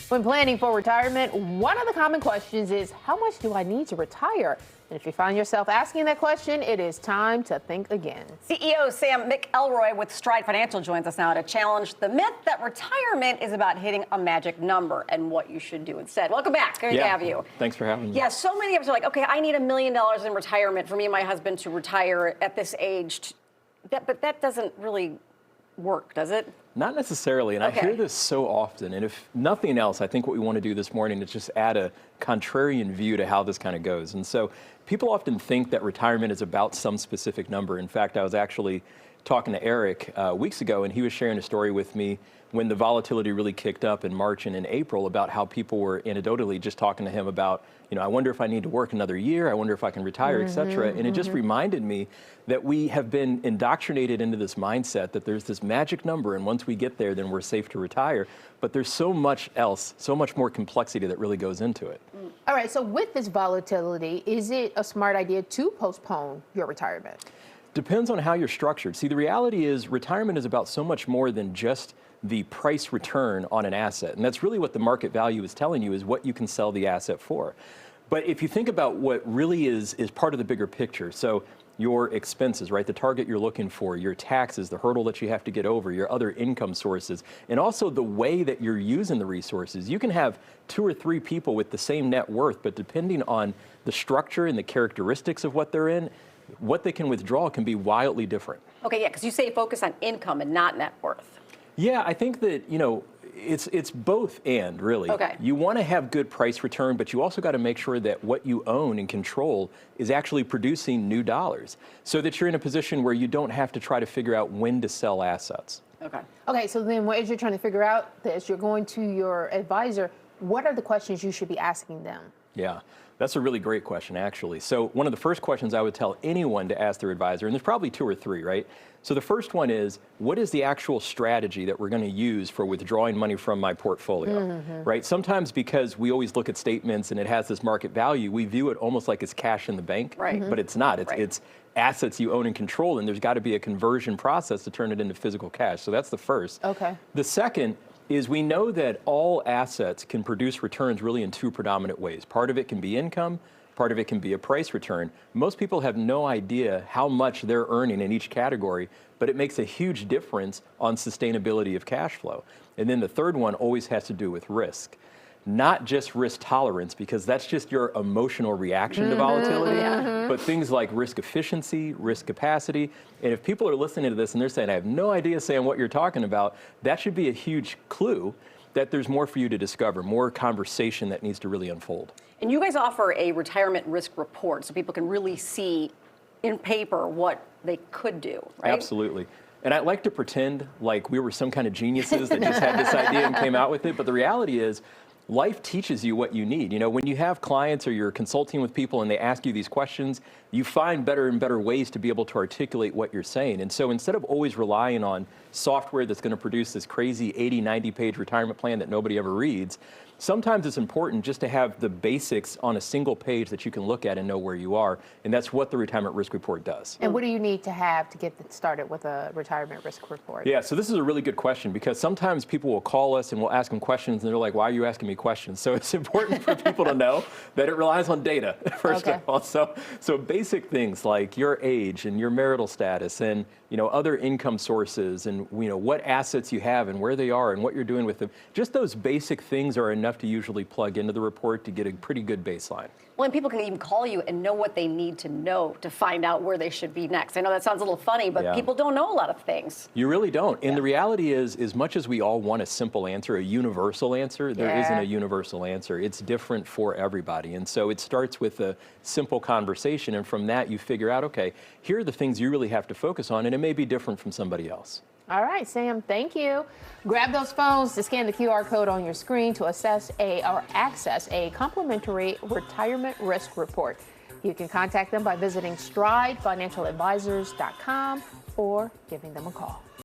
When planning for retirement, one of the common questions is, how much do I need to retire? And if you find yourself asking that question, it is time to think again. CEO Sam McElroy with Stride Financial joins us now to challenge the myth that retirement is about hitting a magic number and what you should do instead. Welcome back. Good to have you. Thanks for having me. Yeah, so many of us are like, okay, I need $1 million in retirement for me and my husband to retire at this age. But that doesn't really work, does it? Not necessarily, and Okay. I hear this so often, and if nothing else, I think what we want to do this morning is just add a contrarian view to how this kind of goes. And so people often think that retirement is about some specific number. In fact, I was actually talking to Eric weeks ago, and he was sharing a story with me when the volatility really kicked up in March and in April about how people were anecdotally just talking to him about, I wonder if I need to work another year, I wonder if I can retire, et cetera. And it just reminded me that we have been indoctrinated into this mindset that there's this magic number, and once we get there, then we're safe to retire. But there's so much else, so much more complexity that really goes into it. All right, so with this volatility, is it a smart idea to postpone your retirement? Depends on how you're structured. See, the reality is retirement is about so much more than just the price return on an asset. And that's really what the market value is telling you, is what you can sell the asset for. But if you think about what really is part of the bigger picture, so your expenses, right, the target you're looking for, your taxes, the hurdle that you have to get over, your other income sources, and also the way that you're using the resources. You can have 2 or 3 people with the same net worth, but depending on the structure and the characteristics of what they're in, what they can withdraw can be wildly different. Okay, yeah, because you say focus on income and not net worth. Yeah, I think that, it's both and, really. Okay. You want to have good price return, but you also got to make sure that what you own and control is actually producing new dollars so that you're in a position where you don't have to try to figure out when to sell assets. Okay. Okay, so then as you're trying to figure out this, you're going to your advisor. What are the questions you should be asking them? Yeah, that's a really great question, actually. So one of the first questions I would tell anyone to ask their advisor, and there's probably 2 or 3, right? So the first one is, what is the actual strategy that we're going to use for withdrawing money from my portfolio, right? Sometimes because we always look at statements and it has this market value, we view it almost like it's cash in the bank, Right. But it's not. Right. It's assets you own and control, and there's got to be a conversion process to turn it into physical cash. So that's the first. Okay. The second is we know that all assets can produce returns really in 2 predominant ways. Part of it can be income, part of it can be a price return. Most people have no idea how much they're earning in each category, but it makes a huge difference on sustainability of cash flow. And then the third one always has to do with risk. Not just risk tolerance, because that's just your emotional reaction to volatility, but things like risk efficiency, risk capacity. And if people are listening to this and they're saying, I have no idea, Sam, what you're talking about, that should be a huge clue that there's more for you to discover, more conversation that needs to really unfold. And you guys offer a retirement risk report so people can really see in paper what they could do, right? Absolutely. And I like to pretend like we were some kind of geniuses that just had this idea and came out with it. But the reality is, life teaches you what you need. When you have clients or you're consulting with people and they ask you these questions, you find better and better ways to be able to articulate what you're saying. And so instead of always relying on software that's going to produce this crazy 80, 90-page retirement plan that nobody ever reads, sometimes it's important just to have the basics on a single page that you can look at and know where you are. And that's what the Retirement Risk Report does. And what do you need to have to get started with a retirement risk report? Yeah, so this is a really good question, because sometimes people will call us and we'll ask them questions and they're like, why are you asking me questions? So it's important for people to know that it relies on data, first of all. So basic things like your age and your marital status and other income sources and what assets you have and where they are and what you're doing with them. Just those basic things are enough to usually plug into the report to get a pretty good baseline. Well, and people can even call you and know what they need to know to find out where they should be next. I know that sounds a little funny, but people don't know a lot of things. You really don't. And the reality is, as much as we all want a simple answer, a universal answer, there isn't a universal answer. It's different for everybody. And so it starts with a simple conversation. And from that, you figure out, okay, here are the things you really have to focus on. And it may be different from somebody else. All right, Sam, thank you. Grab those phones to scan the QR code on your screen to access a complimentary retirement risk report. You can contact them by visiting StrideFinancialadvisors.com or giving them a call.